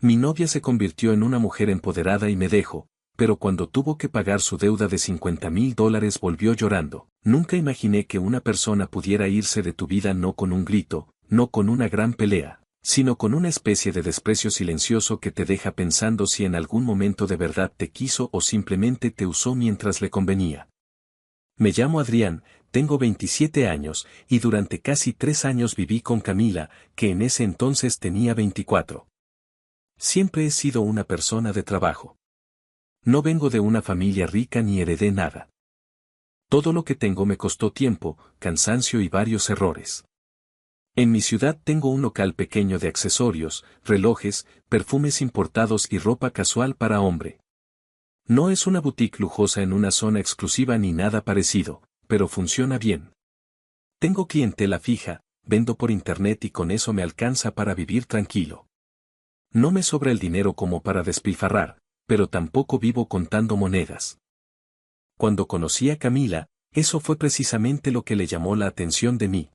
Mi novia se convirtió en una mujer empoderada y me dejó, pero cuando tuvo que pagar su deuda de $50,000 volvió llorando. Nunca imaginé que una persona pudiera irse de tu vida no con un grito, no con una gran pelea, sino con una especie de desprecio silencioso que te deja pensando si en algún momento de verdad te quiso o simplemente te usó mientras le convenía. Me llamo Adrián, tengo 27 años, y durante casi 3 años viví con Camila, que en ese entonces tenía 24. Siempre he sido una persona de trabajo. No vengo de una familia rica ni heredé nada. Todo lo que tengo me costó tiempo, cansancio y varios errores. En mi ciudad tengo un local pequeño de accesorios, relojes, perfumes importados y ropa casual para hombre. No es una boutique lujosa en una zona exclusiva ni nada parecido, pero funciona bien. Tengo clientela fija, vendo por internet y con eso me alcanza para vivir tranquilo. No me sobra el dinero como para despilfarrar, pero tampoco vivo contando monedas. Cuando conocí a Camila, eso fue precisamente lo que le llamó la atención de mí.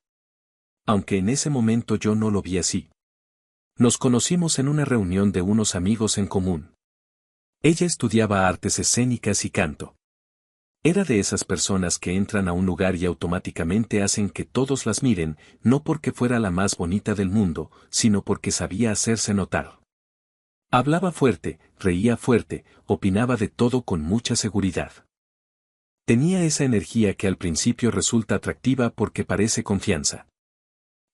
Aunque en ese momento yo no lo vi así. Nos conocimos en una reunión de unos amigos en común. Ella estudiaba artes escénicas y canto. Era de esas personas que entran a un lugar y automáticamente hacen que todos las miren, no porque fuera la más bonita del mundo, sino porque sabía hacerse notar. Hablaba fuerte, reía fuerte, opinaba de todo con mucha seguridad. Tenía esa energía que al principio resulta atractiva porque parece confianza.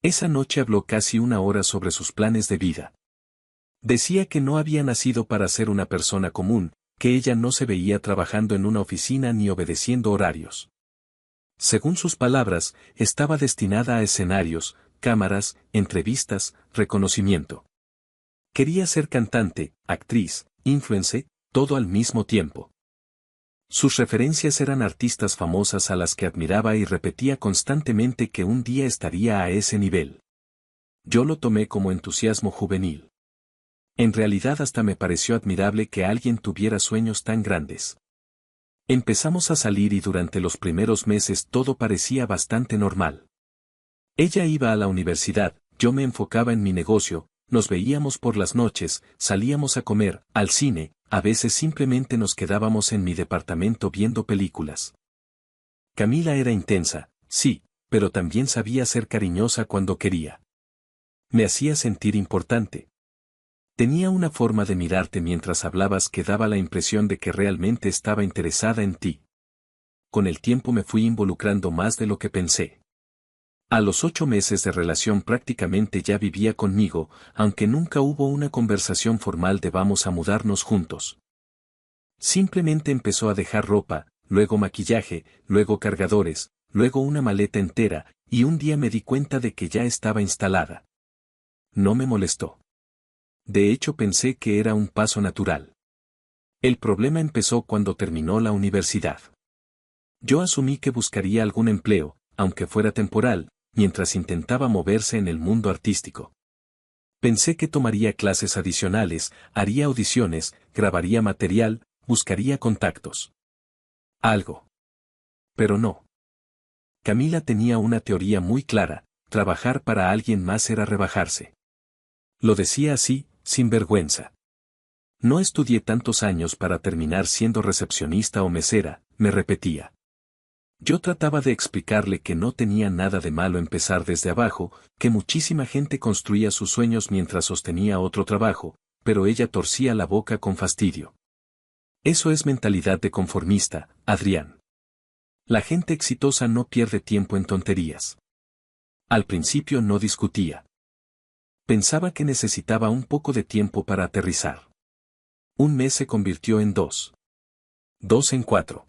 Esa noche habló casi 1 hora sobre sus planes de vida. Decía que no había nacido para ser una persona común, que ella no se veía trabajando en una oficina ni obedeciendo horarios. Según sus palabras, estaba destinada a escenarios, cámaras, entrevistas, reconocimiento. Quería ser cantante, actriz, influencer, todo al mismo tiempo. Sus referencias eran artistas famosas a las que admiraba y repetía constantemente que un día estaría a ese nivel. Yo lo tomé como entusiasmo juvenil. En realidad hasta me pareció admirable que alguien tuviera sueños tan grandes. Empezamos a salir y durante los primeros meses todo parecía bastante normal. Ella iba a la universidad, yo me enfocaba en mi negocio, nos veíamos por las noches, salíamos a comer, al cine, a veces simplemente nos quedábamos en mi departamento viendo películas. Camila era intensa, sí, pero también sabía ser cariñosa cuando quería. Me hacía sentir importante. Tenía una forma de mirarte mientras hablabas que daba la impresión de que realmente estaba interesada en ti. Con el tiempo me fui involucrando más de lo que pensé. A los 8 meses de relación prácticamente ya vivía conmigo, aunque nunca hubo una conversación formal de vamos a mudarnos juntos. Simplemente empezó a dejar ropa, luego maquillaje, luego cargadores, luego una maleta entera, y un día me di cuenta de que ya estaba instalada. No me molestó. De hecho pensé que era un paso natural. El problema empezó cuando terminó la universidad. Yo asumí que buscaría algún empleo, aunque fuera temporal, mientras intentaba moverse en el mundo artístico. Pensé que tomaría clases adicionales, haría audiciones, grabaría material, buscaría contactos. Algo. Pero no. Camila tenía una teoría muy clara, trabajar para alguien más era rebajarse. Lo decía así, sin vergüenza. No estudié tantos años para terminar siendo recepcionista o mesera, me repetía. Yo trataba de explicarle que no tenía nada de malo empezar desde abajo, que muchísima gente construía sus sueños mientras sostenía otro trabajo, pero ella torcía la boca con fastidio. Eso es mentalidad de conformista, Adrián. La gente exitosa no pierde tiempo en tonterías. Al principio no discutía. Pensaba que necesitaba un poco de tiempo para aterrizar. 1 mes se convirtió en 2. 2 en 4.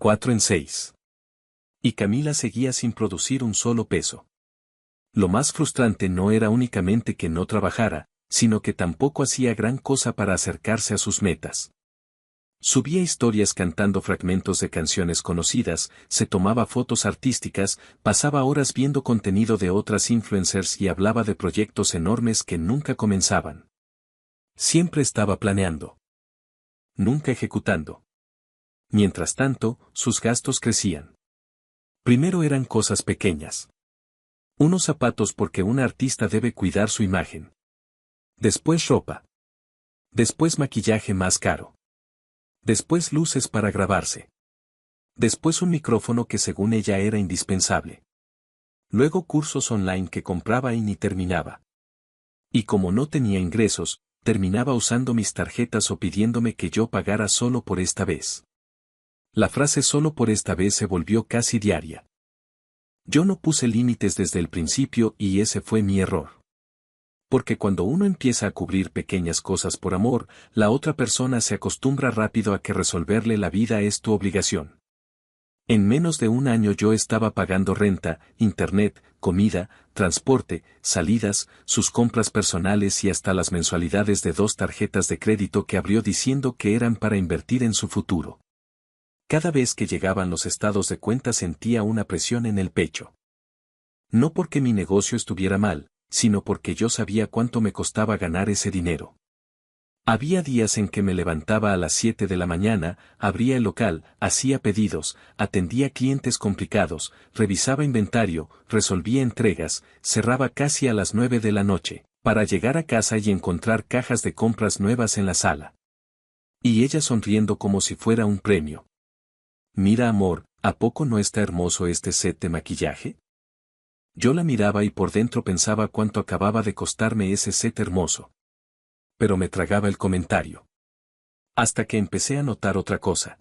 4 en 6. Y Camila seguía sin producir un solo peso. Lo más frustrante no era únicamente que no trabajara, sino que tampoco hacía gran cosa para acercarse a sus metas. Subía historias cantando fragmentos de canciones conocidas, se tomaba fotos artísticas, pasaba horas viendo contenido de otras influencers y hablaba de proyectos enormes que nunca comenzaban. Siempre estaba planeando. Nunca ejecutando. Mientras tanto, sus gastos crecían. Primero eran cosas pequeñas. Unos zapatos porque un artista debe cuidar su imagen. Después ropa. Después maquillaje más caro. Después luces para grabarse. Después un micrófono que según ella era indispensable. Luego cursos online que compraba y ni terminaba. Y como no tenía ingresos, terminaba usando mis tarjetas o pidiéndome que yo pagara solo por esta vez. La frase solo por esta vez se volvió casi diaria. Yo no puse límites desde el principio y ese fue mi error. Porque cuando uno empieza a cubrir pequeñas cosas por amor, la otra persona se acostumbra rápido a que resolverle la vida es tu obligación. En menos de un año yo estaba pagando renta, internet, comida, transporte, salidas, sus compras personales y hasta las mensualidades de 2 tarjetas de crédito que abrió diciendo que eran para invertir en su futuro. Cada vez que llegaban los estados de cuenta sentía una presión en el pecho. No porque mi negocio estuviera mal, sino porque yo sabía cuánto me costaba ganar ese dinero. Había días en que me levantaba a las 7 de la mañana, abría el local, hacía pedidos, atendía clientes complicados, revisaba inventario, resolvía entregas, cerraba casi a las 9 de la noche, para llegar a casa y encontrar cajas de compras nuevas en la sala. Y ella sonriendo como si fuera un premio. Mira amor, ¿a poco no está hermoso este set de maquillaje? Yo la miraba y por dentro pensaba cuánto acababa de costarme ese set hermoso. Pero me tragaba el comentario. Hasta que empecé a notar otra cosa.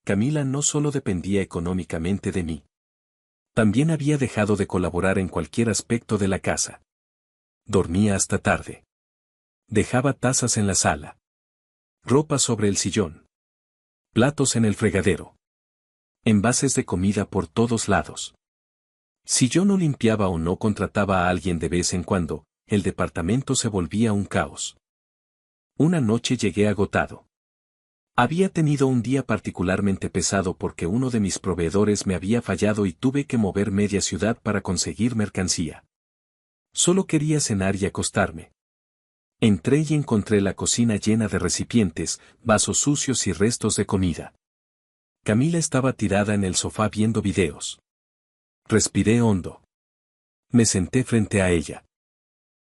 Camila no solo dependía económicamente de mí. También había dejado de colaborar en cualquier aspecto de la casa. Dormía hasta tarde. Dejaba tazas en la sala. Ropa sobre el sillón. Platos en el fregadero. Envases de comida por todos lados. Si yo no limpiaba o no contrataba a alguien de vez en cuando, el departamento se volvía un caos. Una noche llegué agotado. Había tenido un día particularmente pesado porque uno de mis proveedores me había fallado y tuve que mover media ciudad para conseguir mercancía. Solo quería cenar y acostarme. Entré y encontré la cocina llena de recipientes, vasos sucios y restos de comida. Camila estaba tirada en el sofá viendo videos. Respiré hondo. Me senté frente a ella.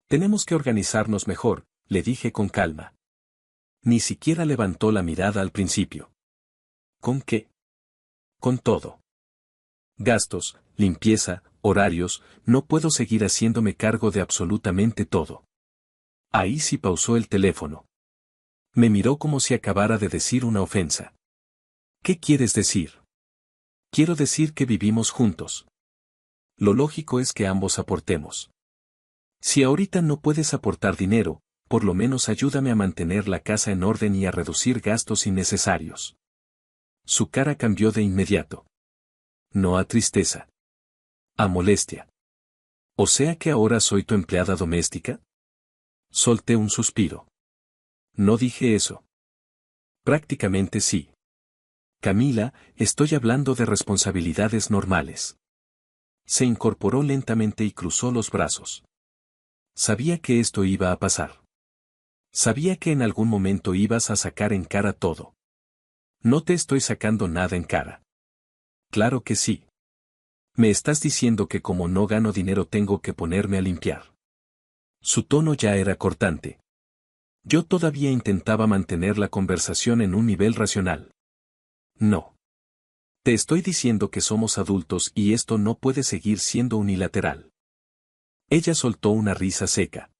Tenemos que organizarnos mejor, le dije con calma. Ni siquiera levantó la mirada al principio. ¿Con qué? Con todo. Gastos, limpieza, horarios, no puedo seguir haciéndome cargo de absolutamente todo. Ahí sí pausó el teléfono. Me miró como si acabara de decir una ofensa. ¿Qué quieres decir? Quiero decir que vivimos juntos. Lo lógico es que ambos aportemos. Si ahorita no puedes aportar dinero, por lo menos ayúdame a mantener la casa en orden y a reducir gastos innecesarios. Su cara cambió de inmediato. No a tristeza. A molestia. ¿O sea que ahora soy tu empleada doméstica? Solté un suspiro. No dije eso. Prácticamente sí. Camila, estoy hablando de responsabilidades normales. Se incorporó lentamente y cruzó los brazos. Sabía que esto iba a pasar. Sabía que en algún momento ibas a sacar en cara todo. No te estoy sacando nada en cara. Claro que sí. Me estás diciendo que como no gano dinero tengo que ponerme a limpiar. Su tono ya era cortante. Yo todavía intentaba mantener la conversación en un nivel racional. No. Te estoy diciendo que somos adultos y esto no puede seguir siendo unilateral. Ella soltó una risa seca.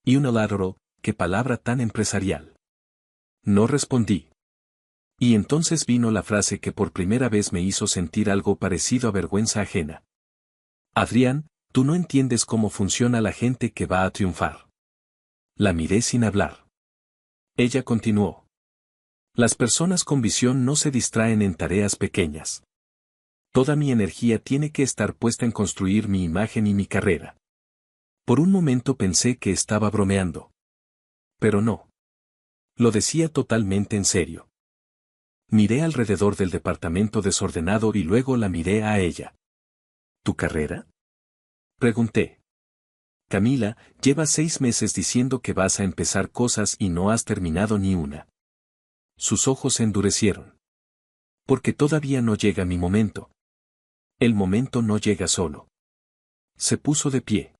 Unilateral, qué palabra tan empresarial. No respondí. Y entonces vino la frase que por primera vez me hizo sentir algo parecido a vergüenza ajena. Adrián, tú no entiendes cómo funciona la gente que va a triunfar. La miré sin hablar. Ella continuó. Las personas con visión no se distraen en tareas pequeñas. Toda mi energía tiene que estar puesta en construir mi imagen y mi carrera. Por un momento pensé que estaba bromeando. Pero no. Lo decía totalmente en serio. Miré alrededor del departamento desordenado y luego la miré a ella. ¿Tu carrera? Pregunté. Camila, llevas 6 meses diciendo que vas a empezar cosas y no has terminado ni una. Sus ojos se endurecieron. Porque todavía no llega mi momento. El momento no llega solo. Se puso de pie.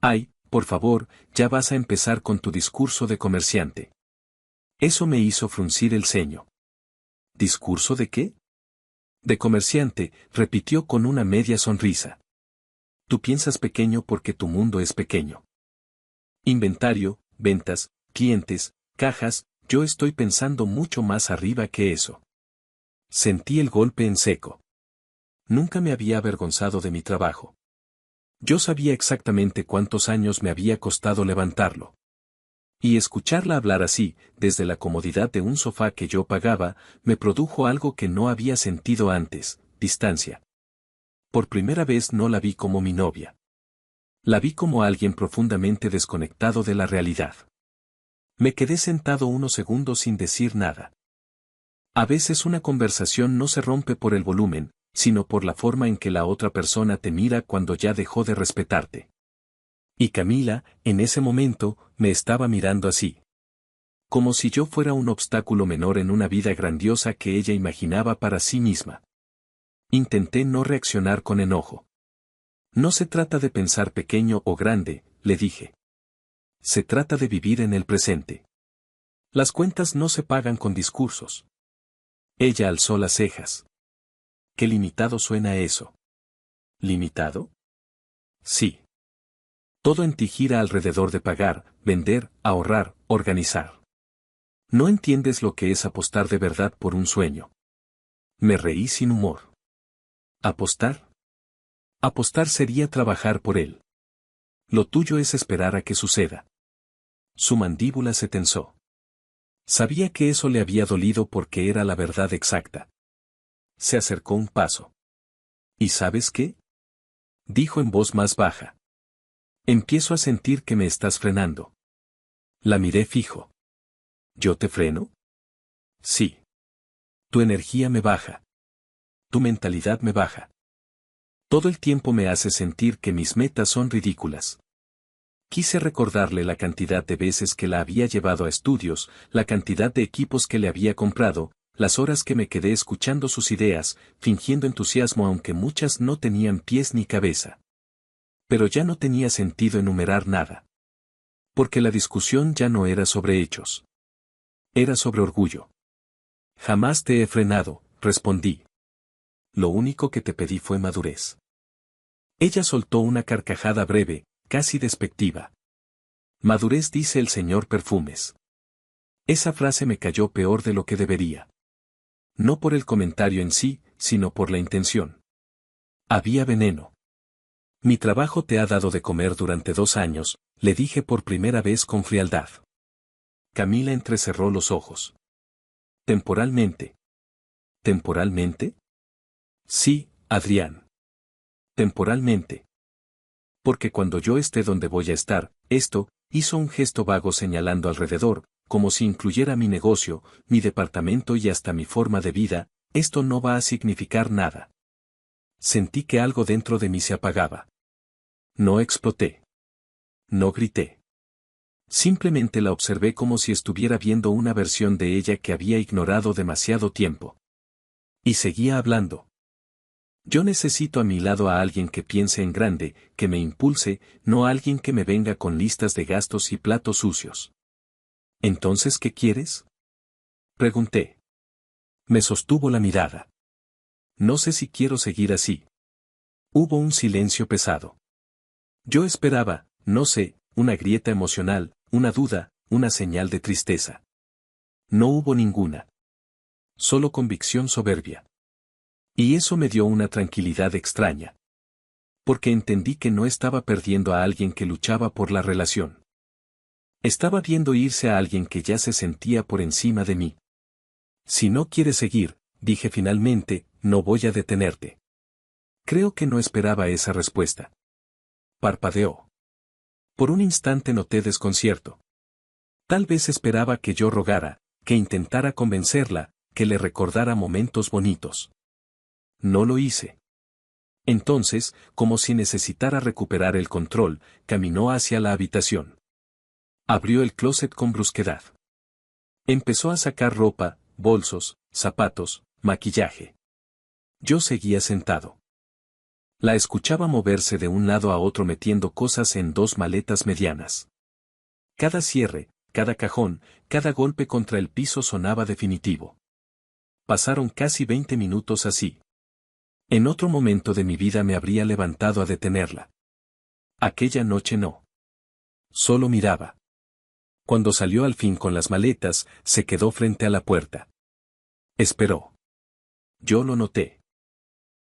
Ay, por favor, ya vas a empezar con tu discurso de comerciante. Eso me hizo fruncir el ceño. ¿Discurso de qué? De comerciante, repitió con una media sonrisa. Tú piensas pequeño porque tu mundo es pequeño. Inventario, ventas, clientes, cajas, yo estoy pensando mucho más arriba que eso. Sentí el golpe en seco. Nunca me había avergonzado de mi trabajo. Yo sabía exactamente cuántos años me había costado levantarlo. Y escucharla hablar así, desde la comodidad de un sofá que yo pagaba, me produjo algo que no había sentido antes, distancia. Por primera vez no la vi como mi novia. La vi como alguien profundamente desconectado de la realidad. Me quedé sentado unos segundos sin decir nada. A veces una conversación no se rompe por el volumen, sino por la forma en que la otra persona te mira cuando ya dejó de respetarte. Y Camila, en ese momento, me estaba mirando así. Como si yo fuera un obstáculo menor en una vida grandiosa que ella imaginaba para sí misma. Intenté no reaccionar con enojo. No se trata de pensar pequeño o grande, le dije. Se trata de vivir en el presente. Las cuentas no se pagan con discursos. Ella alzó las cejas. Qué limitado suena eso. ¿Limitado? Sí. Todo en ti gira alrededor de pagar, vender, ahorrar, organizar. No entiendes lo que es apostar de verdad por un sueño. Me reí sin humor. ¿Apostar? Apostar sería trabajar por él. Lo tuyo es esperar a que suceda. Su mandíbula se tensó. Sabía que eso le había dolido porque era la verdad exacta. Se acercó un paso. ¿Y sabes qué? Dijo en voz más baja. Empiezo a sentir que me estás frenando. La miré fijo. ¿Yo te freno? Sí. Tu energía me baja. Tu mentalidad me baja. Todo el tiempo me hace sentir que mis metas son ridículas. Quise recordarle la cantidad de veces que la había llevado a estudios, la cantidad de equipos que le había comprado, las horas que me quedé escuchando sus ideas, fingiendo entusiasmo aunque muchas no tenían pies ni cabeza. Pero ya no tenía sentido enumerar nada. Porque la discusión ya no era sobre hechos. Era sobre orgullo. Jamás te he frenado, respondí. Lo único que te pedí fue madurez. Ella soltó una carcajada breve, casi despectiva. Madurez, dice el señor Perfumes. Esa frase me cayó peor de lo que debería. No por el comentario en sí, sino por la intención. Había veneno. Mi trabajo te ha dado de comer durante 2 años, le dije por primera vez con frialdad. Camila entrecerró los ojos. ¿Temporalmente? ¿Temporalmente? Sí, Adrián. Temporalmente. Porque cuando yo esté donde voy a estar, esto, hizo un gesto vago señalando alrededor, como si incluyera mi negocio, mi departamento y hasta mi forma de vida, esto no va a significar nada. Sentí que algo dentro de mí se apagaba. No exploté. No grité. Simplemente la observé como si estuviera viendo una versión de ella que había ignorado demasiado tiempo. Y seguía hablando. Yo necesito a mi lado a alguien que piense en grande, que me impulse, no a alguien que me venga con listas de gastos y platos sucios. ¿Entonces qué quieres? Pregunté. Me sostuvo la mirada. No sé si quiero seguir así. Hubo un silencio pesado. Yo esperaba, no sé, una grieta emocional, una duda, una señal de tristeza. No hubo ninguna. Solo convicción soberbia. Y eso me dio una tranquilidad extraña. Porque entendí que no estaba perdiendo a alguien que luchaba por la relación. Estaba viendo irse a alguien que ya se sentía por encima de mí. Si no quieres seguir, dije finalmente, no voy a detenerte. Creo que no esperaba esa respuesta. Parpadeó. Por un instante noté desconcierto. Tal vez esperaba que yo rogara, que intentara convencerla, que le recordara momentos bonitos. No lo hice. Entonces, como si necesitara recuperar el control, caminó hacia la habitación. Abrió el closet con brusquedad. Empezó a sacar ropa, bolsos, zapatos, maquillaje. Yo seguía sentado. La escuchaba moverse de un lado a otro metiendo cosas en dos maletas medianas. Cada cierre, cada cajón, cada golpe contra el piso sonaba definitivo. Pasaron casi 20 minutos así. En otro momento de mi vida me habría levantado a detenerla. Aquella noche no. Solo miraba. Cuando salió al fin con las maletas, se quedó frente a la puerta. Esperó. Yo lo noté.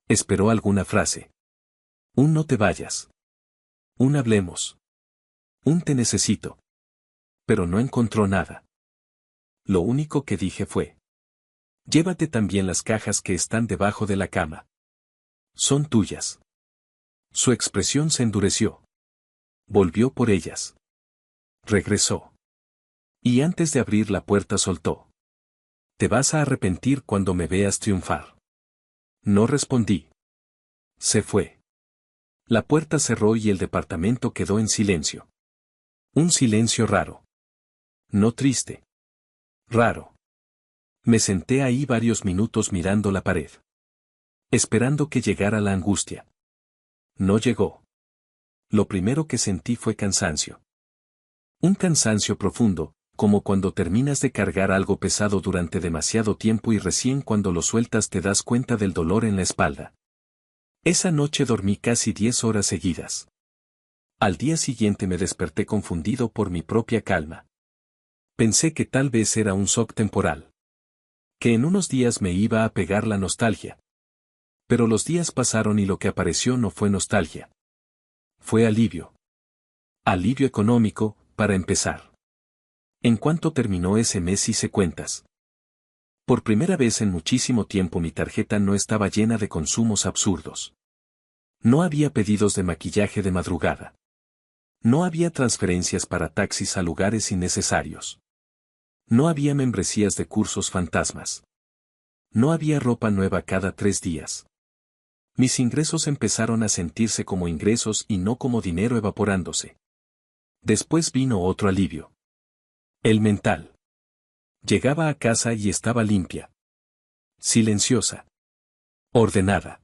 Esperó alguna frase. Un no te vayas. Un hablemos. Un te necesito. Pero no encontró nada. Lo único que dije fue: llévate también las cajas que están debajo de la cama. Son tuyas. Su expresión se endureció. Volvió por ellas. Regresó. Y antes de abrir la puerta soltó: te vas a arrepentir cuando me veas triunfar. No respondí. Se fue. La puerta cerró y el departamento quedó en silencio. Un silencio raro. No triste. Raro. Me senté ahí varios minutos mirando la pared. Esperando que llegara la angustia. No llegó. Lo primero que sentí fue cansancio. Un cansancio profundo, como cuando terminas de cargar algo pesado durante demasiado tiempo y recién cuando lo sueltas te das cuenta del dolor en la espalda. Esa noche dormí casi 10 horas seguidas. Al día siguiente me desperté confundido por mi propia calma. Pensé que tal vez era un shock temporal. Que en unos días me iba a pegar la nostalgia. Pero los días pasaron y lo que apareció no fue nostalgia. Fue alivio. Alivio económico, para empezar. ¿En cuánto terminó ese mes hice cuentas? Por primera vez en muchísimo tiempo mi tarjeta no estaba llena de consumos absurdos. No había pedidos de maquillaje de madrugada. No había transferencias para taxis a lugares innecesarios. No había membresías de cursos fantasmas. No había ropa nueva cada 3 días. Mis ingresos empezaron a sentirse como ingresos y no como dinero evaporándose. Después vino otro alivio. El mental. Llegaba a casa y estaba limpia. Silenciosa. Ordenada.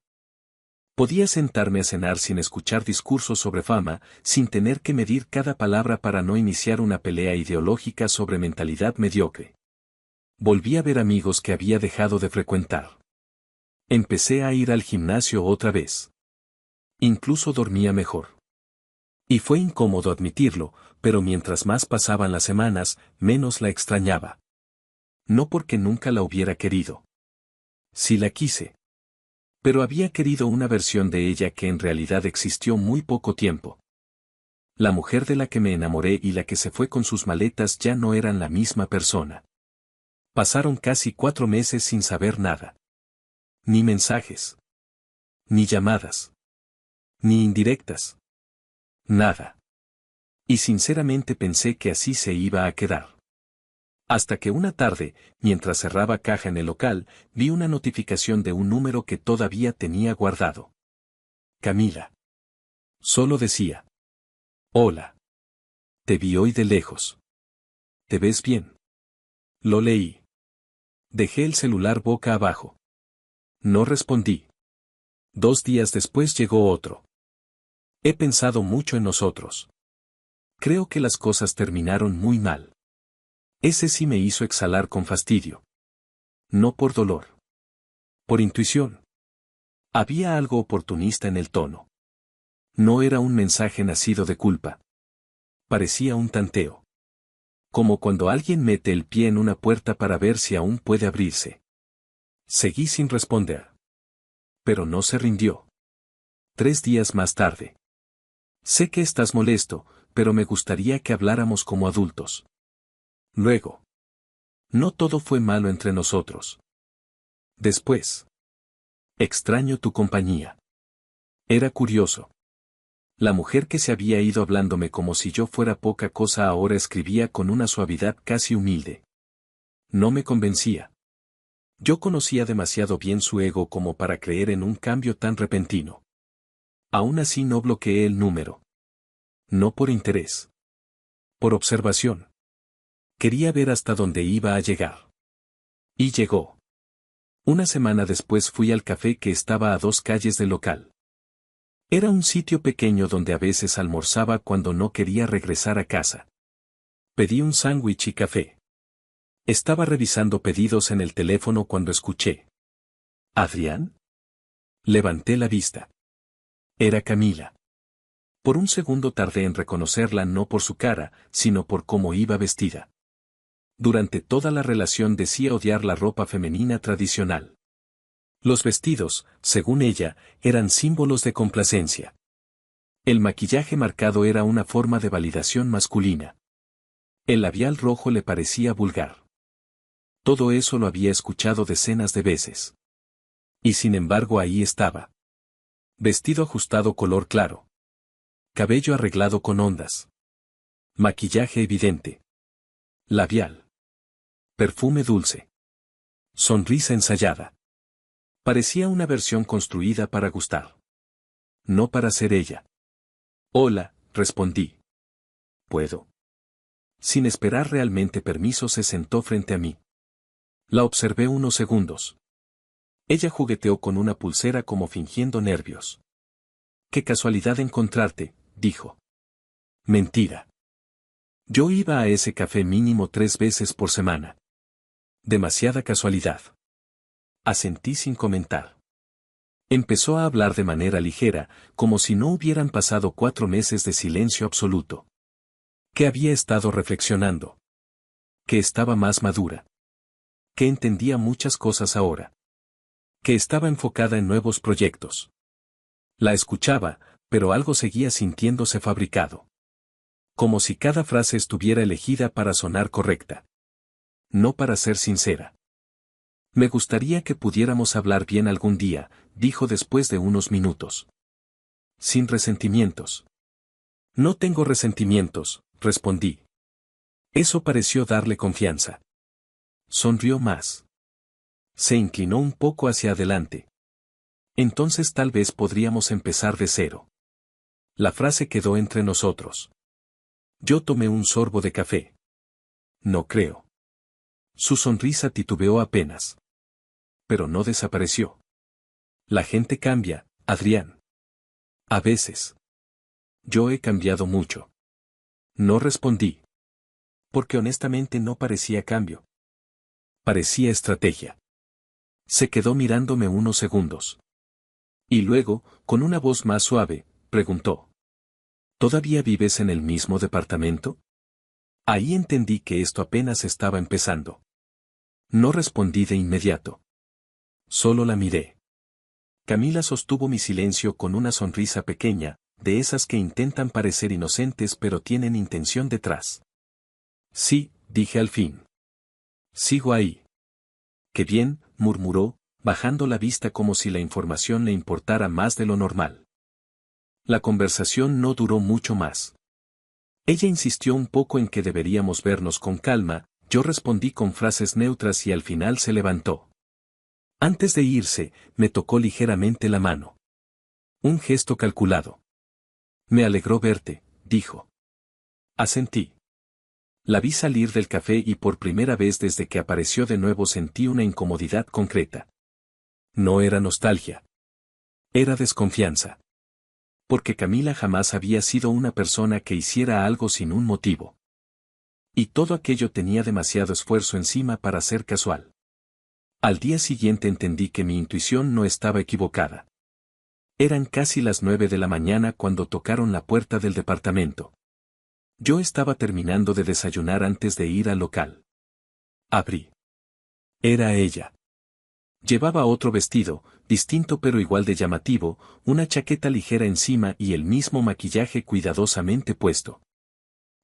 Podía sentarme a cenar sin escuchar discursos sobre fama, sin tener que medir cada palabra para no iniciar una pelea ideológica sobre mentalidad mediocre. Volví a ver amigos que había dejado de frecuentar. Empecé a ir al gimnasio otra vez. Incluso dormía mejor. Y fue incómodo admitirlo, pero mientras más pasaban las semanas, menos la extrañaba. No porque nunca la hubiera querido. Sí la quise. Pero había querido una versión de ella que en realidad existió muy poco tiempo. La mujer de la que me enamoré y la que se fue con sus maletas ya no eran la misma persona. Pasaron casi 4 meses sin saber nada. Ni mensajes. Ni llamadas. Ni indirectas. Nada. Y sinceramente pensé que así se iba a quedar. Hasta que una tarde, mientras cerraba caja en el local, vi una notificación de un número que todavía tenía guardado. Camila. Solo decía: hola. Te vi hoy de lejos. ¿Te ves bien? Lo leí. Dejé el celular boca abajo. No respondí. 2 días después llegó otro. He pensado mucho en nosotros. Creo que las cosas terminaron muy mal. Ese sí me hizo exhalar con fastidio. No por dolor. Por intuición. Había algo oportunista en el tono. No era un mensaje nacido de culpa. Parecía un tanteo. Como cuando alguien mete el pie en una puerta para ver si aún puede abrirse. Seguí sin responder. Pero no se rindió. 3 días más tarde. Sé que estás molesto, pero me gustaría que habláramos como adultos. Luego. No todo fue malo entre nosotros. Después. Extraño tu compañía. Era curioso. La mujer que se había ido hablándome como si yo fuera poca cosa ahora escribía con una suavidad casi humilde. No me convencía. Yo conocía demasiado bien su ego como para creer en un cambio tan repentino. Aún así no bloqueé el número. No por interés. Por observación. Quería ver hasta dónde iba a llegar. Y llegó. Una semana después fui al café que estaba a 2 calles del local. Era un sitio pequeño donde a veces almorzaba cuando no quería regresar a casa. Pedí un sándwich y café. Estaba revisando pedidos en el teléfono cuando escuché. ¿Adrián? Levanté la vista. Era Camila. Por un segundo tardé en reconocerla no por su cara, sino por cómo iba vestida. Durante toda la relación decía odiar la ropa femenina tradicional. Los vestidos, según ella, eran símbolos de complacencia. El maquillaje marcado era una forma de validación masculina. El labial rojo le parecía vulgar. Todo eso lo había escuchado decenas de veces. Y sin embargo ahí estaba. Vestido ajustado color claro. Cabello arreglado con ondas. Maquillaje evidente. Labial. Perfume dulce. Sonrisa ensayada. Parecía una versión construida para gustar. No para ser ella. Hola, respondí. ¿Puedo? Sin esperar realmente permiso se sentó frente a mí. La observé unos segundos. Ella jugueteó con una pulsera como fingiendo nervios. Qué casualidad encontrarte, dijo. Mentira. Yo iba a ese café mínimo 3 veces por semana. Demasiada casualidad. Asentí sin comentar. Empezó a hablar de manera ligera, como si no hubieran pasado 4 meses de silencio absoluto. Que había estado reflexionando. Que estaba más madura. Que entendía muchas cosas ahora. Que estaba enfocada en nuevos proyectos. La escuchaba, pero algo seguía sintiéndose fabricado. Como si cada frase estuviera elegida para sonar correcta. No para ser sincera. Me gustaría que pudiéramos hablar bien algún día, dijo después de unos minutos. Sin resentimientos. No tengo resentimientos, respondí. Eso pareció darle confianza. Sonrió más. Se inclinó un poco hacia adelante. Entonces tal vez podríamos empezar de cero. La frase quedó entre nosotros. Yo tomé un sorbo de café. No creo. Su sonrisa titubeó apenas. Pero no desapareció. La gente cambia, Adrián. A veces. Yo he cambiado mucho. No respondí. Porque honestamente no parecía cambio. Parecía estrategia. Se quedó mirándome unos segundos. Y luego, con una voz más suave, preguntó. ¿Todavía vives en el mismo departamento? Ahí entendí que esto apenas estaba empezando. No respondí de inmediato. Solo la miré. Camila sostuvo mi silencio con una sonrisa pequeña, de esas que intentan parecer inocentes pero tienen intención detrás. Sí, dije al fin. Sigo ahí. Qué bien, murmuró, bajando la vista como si la información le importara más de lo normal. La conversación no duró mucho más. Ella insistió un poco en que deberíamos vernos con calma, yo respondí con frases neutras y al final se levantó. Antes de irse, me tocó ligeramente la mano. Un gesto calculado. Me alegró verte, dijo. Asentí. La vi salir del café y por primera vez desde que apareció de nuevo sentí una incomodidad concreta. No era nostalgia. Era desconfianza. Porque Camila jamás había sido una persona que hiciera algo sin un motivo. Y todo aquello tenía demasiado esfuerzo encima para ser casual. Al día siguiente entendí que mi intuición no estaba equivocada. Eran casi las 9 de la mañana cuando tocaron la puerta del departamento. Yo estaba terminando de desayunar antes de ir al local. Abrí. Era ella. Llevaba otro vestido, distinto pero igual de llamativo, una chaqueta ligera encima y el mismo maquillaje cuidadosamente puesto.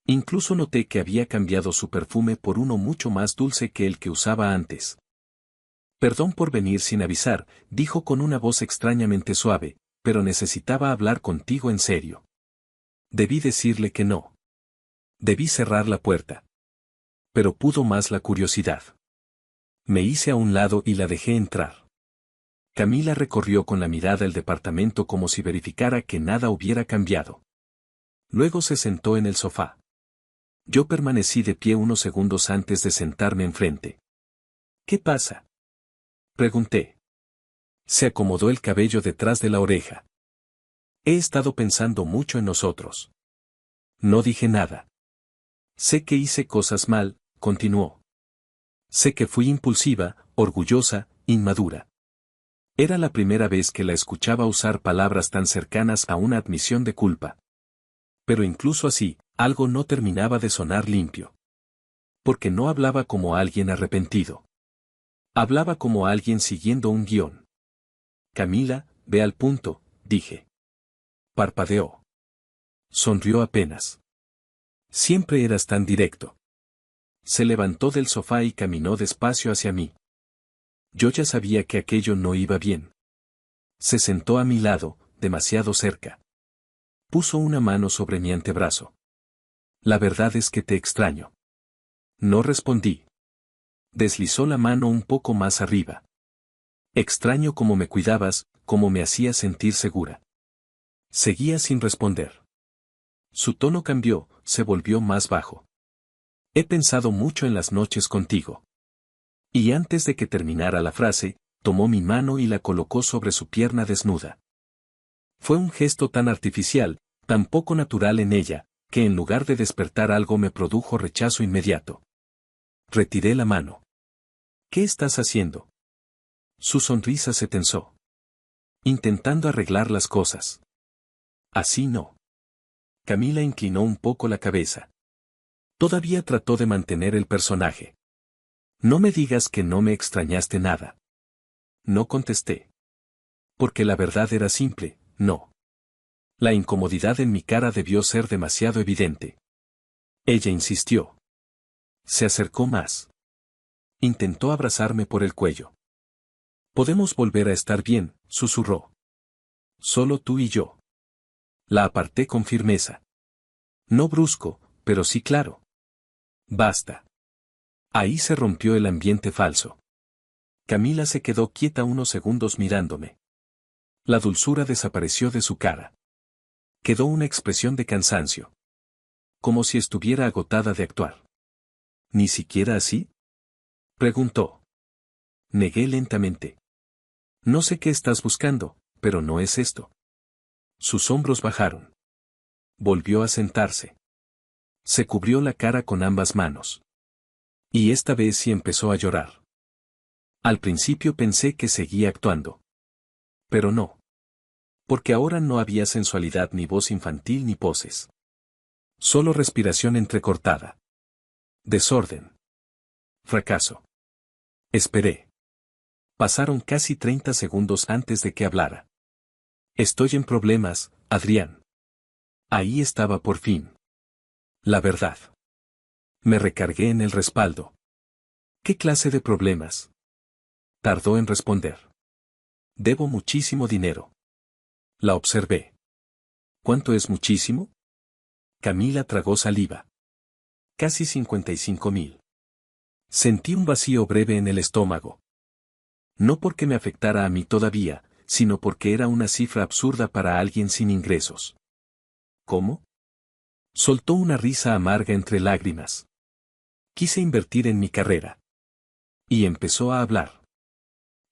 Incluso noté que había cambiado su perfume por uno mucho más dulce que el que usaba antes. Perdón por venir sin avisar, dijo con una voz extrañamente suave, pero necesitaba hablar contigo en serio. Debí decirle que no. Debí cerrar la puerta. Pero pudo más la curiosidad. Me hice a un lado y la dejé entrar. Camila recorrió con la mirada el departamento como si verificara que nada hubiera cambiado. Luego se sentó en el sofá. Yo permanecí de pie unos segundos antes de sentarme enfrente. ¿Qué pasa?, pregunté. Se acomodó el cabello detrás de la oreja. He estado pensando mucho en nosotros. No dije nada. Sé que hice cosas mal, continuó. Sé que fui impulsiva, orgullosa, inmadura. Era la primera vez que la escuchaba usar palabras tan cercanas a una admisión de culpa. Pero incluso así, algo no terminaba de sonar limpio. Porque no hablaba como alguien arrepentido. Hablaba como alguien siguiendo un guión. Camila, ve al punto, dije. Parpadeó. Sonrió apenas. Siempre eras tan directo. Se levantó del sofá y caminó despacio hacia mí. Yo ya sabía que aquello no iba bien. Se sentó a mi lado, demasiado cerca. Puso una mano sobre mi antebrazo. La verdad es que te extraño. No respondí. Deslizó la mano un poco más arriba. Extraño cómo me cuidabas, cómo me hacías sentir segura. Seguía sin responder. Su tono cambió, se volvió más bajo. He pensado mucho en las noches contigo. Y antes de que terminara la frase, tomó mi mano y la colocó sobre su pierna desnuda. Fue un gesto tan artificial, tan poco natural en ella, que en lugar de despertar algo me produjo rechazo inmediato. Retiré la mano. ¿Qué estás haciendo? Su sonrisa se tensó. Intentando arreglar las cosas. Así no. Camila inclinó un poco la cabeza. Todavía trató de mantener el personaje. No me digas que no me extrañaste nada. No contesté. Porque la verdad era simple, no. La incomodidad en mi cara debió ser demasiado evidente. Ella insistió. Se acercó más. Intentó abrazarme por el cuello. Podemos volver a estar bien, susurró. Solo tú y yo. La aparté con firmeza. No brusco, pero sí claro. Basta. Ahí se rompió el ambiente falso. Camila se quedó quieta unos segundos mirándome. La dulzura desapareció de su cara. Quedó una expresión de cansancio. Como si estuviera agotada de actuar. ¿Ni siquiera así? Preguntó. Negué lentamente. No sé qué estás buscando, pero no es esto. Sus hombros bajaron. Volvió a sentarse. Se cubrió la cara con ambas manos. Y esta vez sí empezó a llorar. Al principio pensé que seguía actuando. Pero no. Porque ahora no había sensualidad ni voz infantil ni poses. Solo respiración entrecortada. Desorden. Fracaso. Esperé. Pasaron casi 30 segundos antes de que hablara. Estoy en problemas, Adrián. Ahí estaba por fin. La verdad. Me recargué en el respaldo. ¿Qué clase de problemas? Tardó en responder. Debo muchísimo dinero. La observé. ¿Cuánto es muchísimo? Camila tragó saliva. Casi 55.000. Sentí un vacío breve en el estómago. No porque me afectara a mí todavía, sino porque era una cifra absurda para alguien sin ingresos. ¿Cómo? Soltó una risa amarga entre lágrimas. Quise invertir en mi carrera. Y empezó a hablar.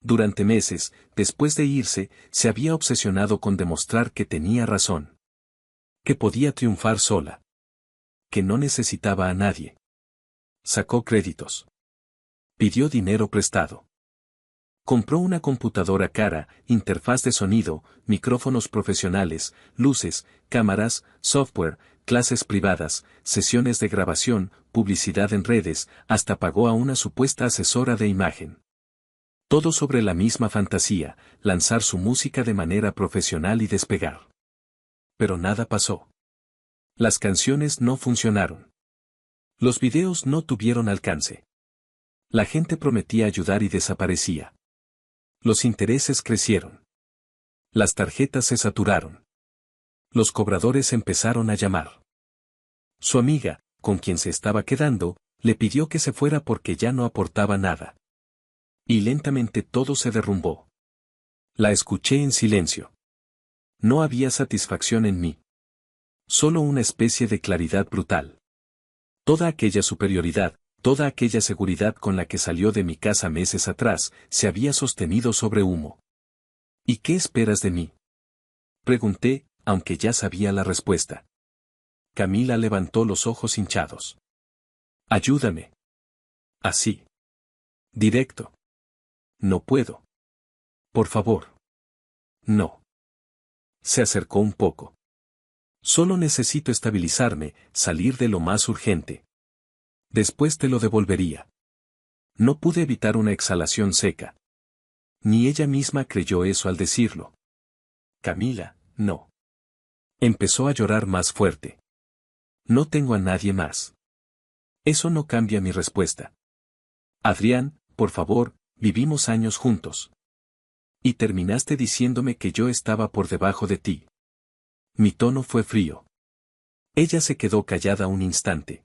Durante meses, después de irse, se había obsesionado con demostrar que tenía razón. Que podía triunfar sola. Que no necesitaba a nadie. Sacó créditos. Pidió dinero prestado. Compró una computadora cara, interfaz de sonido, micrófonos profesionales, luces, cámaras, software, clases privadas, sesiones de grabación, publicidad en redes, hasta pagó a una supuesta asesora de imagen. Todo sobre la misma fantasía, lanzar su música de manera profesional y despegar. Pero nada pasó. Las canciones no funcionaron. Los videos no tuvieron alcance. La gente prometía ayudar y desaparecía. Los intereses crecieron. Las tarjetas se saturaron. Los cobradores empezaron a llamar. Su amiga, con quien se estaba quedando, le pidió que se fuera porque ya no aportaba nada. Y lentamente todo se derrumbó. La escuché en silencio. No había satisfacción en mí. Solo una especie de claridad brutal. Toda aquella superioridad, toda aquella seguridad con la que salió de mi casa meses atrás, se había sostenido sobre humo. ¿Y qué esperas de mí? Pregunté, aunque ya sabía la respuesta. Camila levantó los ojos hinchados. Ayúdame. Así. Directo. No puedo. Por favor. No. Se acercó un poco. Solo necesito estabilizarme, salir de lo más urgente. Después te lo devolvería. No pude evitar una exhalación seca. Ni ella misma creyó eso al decirlo. Camila, no. Empezó a llorar más fuerte. No tengo a nadie más. Eso no cambia mi respuesta. Adrián, por favor, vivimos años juntos. Y terminaste diciéndome que yo estaba por debajo de ti. Mi tono fue frío. Ella se quedó callada un instante.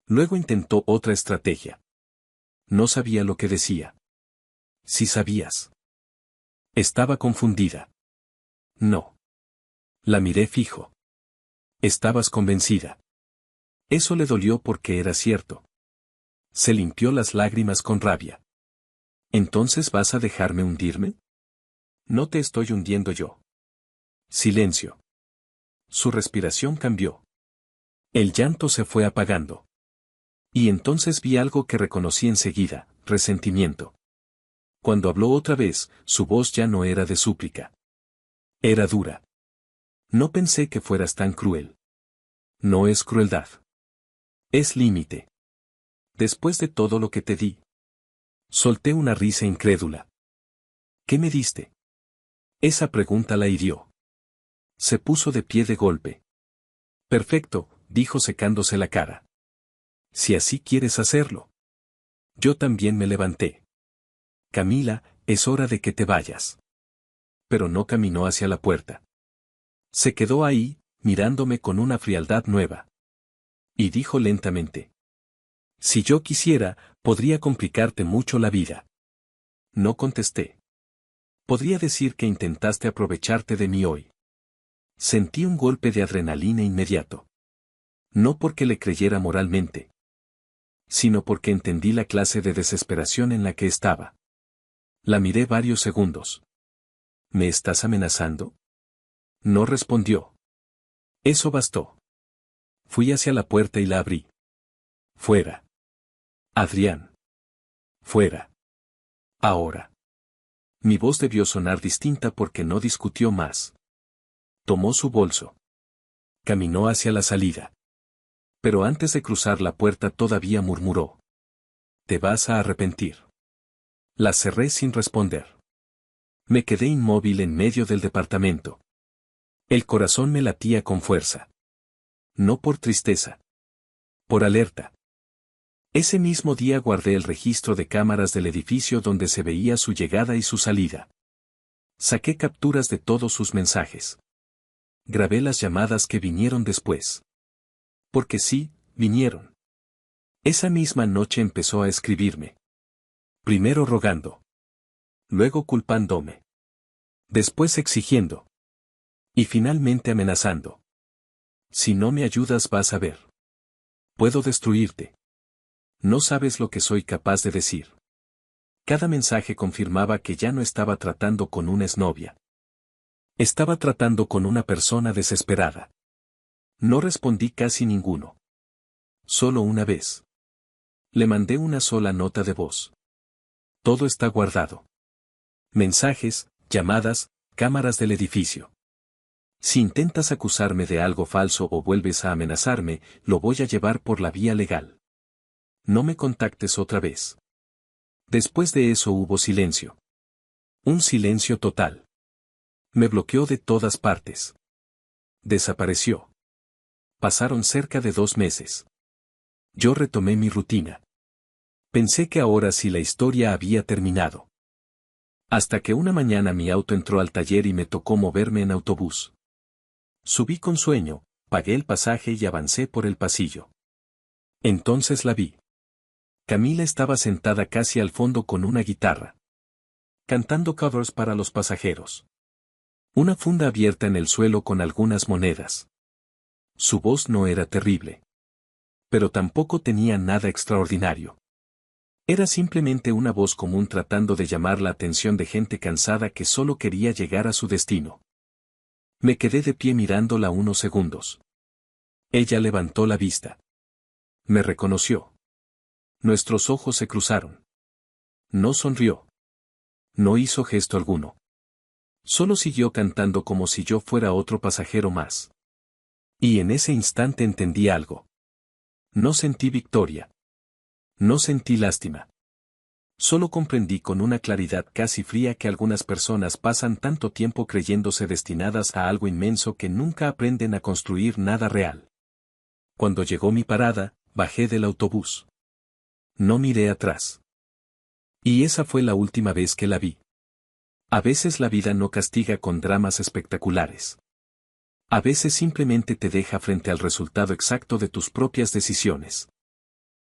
Luego intentó otra estrategia. No sabía lo que decía. Sí sabías. Estaba confundida. No. La miré fijo. Estabas convencida. Eso le dolió porque era cierto. Se limpió las lágrimas con rabia. ¿Entonces vas a dejarme hundirme? No te estoy hundiendo yo. Silencio. Su respiración cambió. El llanto se fue apagando. Y entonces vi algo que reconocí enseguida, resentimiento. Cuando habló otra vez, su voz ya no era de súplica. Era dura. No pensé que fueras tan cruel. No es crueldad. Es límite. Después de todo lo que te di. Solté una risa incrédula. ¿Qué me diste? Esa pregunta la hirió. Se puso de pie de golpe. Perfecto, dijo secándose la cara. Si así quieres hacerlo. Yo también me levanté. Camila, es hora de que te vayas. Pero no caminó hacia la puerta. Se quedó ahí, mirándome con una frialdad nueva. Y dijo lentamente. Si yo quisiera, podría complicarte mucho la vida. No contesté. Podría decir que intentaste aprovecharte de mí hoy. Sentí un golpe de adrenalina inmediato. No porque le creyera moralmente, sino porque entendí la clase de desesperación en la que estaba. La miré varios segundos. ¿Me estás amenazando? No respondió. Eso bastó. Fui hacia la puerta y la abrí. Fuera. Adrián. Fuera. Ahora. Mi voz debió sonar distinta porque no discutió más. Tomó su bolso. Caminó hacia la salida. Pero antes de cruzar la puerta todavía murmuró. Te vas a arrepentir. La cerré sin responder. Me quedé inmóvil en medio del departamento. El corazón me latía con fuerza. No por tristeza. Por alerta. Ese mismo día guardé el registro de cámaras del edificio donde se veía su llegada y su salida. Saqué capturas de todos sus mensajes. Grabé las llamadas que vinieron después. Porque sí, vinieron. Esa misma noche empezó a escribirme. Primero rogando. Luego culpándome. Después exigiendo. Y finalmente amenazando. Si no me ayudas vas a ver. Puedo destruirte. No sabes lo que soy capaz de decir. Cada mensaje confirmaba que ya no estaba tratando con una exnovia. Estaba tratando con una persona desesperada. No respondí casi ninguno. Solo una vez. Le mandé una sola nota de voz. Todo está guardado. Mensajes, llamadas, cámaras del edificio. Si intentas acusarme de algo falso o vuelves a amenazarme, lo voy a llevar por la vía legal. No me contactes otra vez. Después de eso hubo silencio. Un silencio total. Me bloqueó de todas partes. Desapareció. Pasaron cerca de 2 meses. Yo retomé mi rutina. Pensé que ahora sí la historia había terminado. Hasta que una mañana mi auto entró al taller y me tocó moverme en autobús. Subí con sueño, pagué el pasaje y avancé por el pasillo. Entonces la vi. Camila estaba sentada casi al fondo con una guitarra. Cantando covers para los pasajeros. Una funda abierta en el suelo con algunas monedas. Su voz no era terrible. Pero tampoco tenía nada extraordinario. Era simplemente una voz común tratando de llamar la atención de gente cansada que solo quería llegar a su destino. Me quedé de pie mirándola unos segundos. Ella levantó la vista. Me reconoció. Nuestros ojos se cruzaron. No sonrió. No hizo gesto alguno. Solo siguió cantando como si yo fuera otro pasajero más. Y en ese instante entendí algo. No sentí victoria. No sentí lástima. Solo comprendí con una claridad casi fría que algunas personas pasan tanto tiempo creyéndose destinadas a algo inmenso que nunca aprenden a construir nada real. Cuando llegó mi parada, bajé del autobús. No miré atrás. Y esa fue la última vez que la vi. A veces la vida no castiga con dramas espectaculares. A veces simplemente te deja frente al resultado exacto de tus propias decisiones.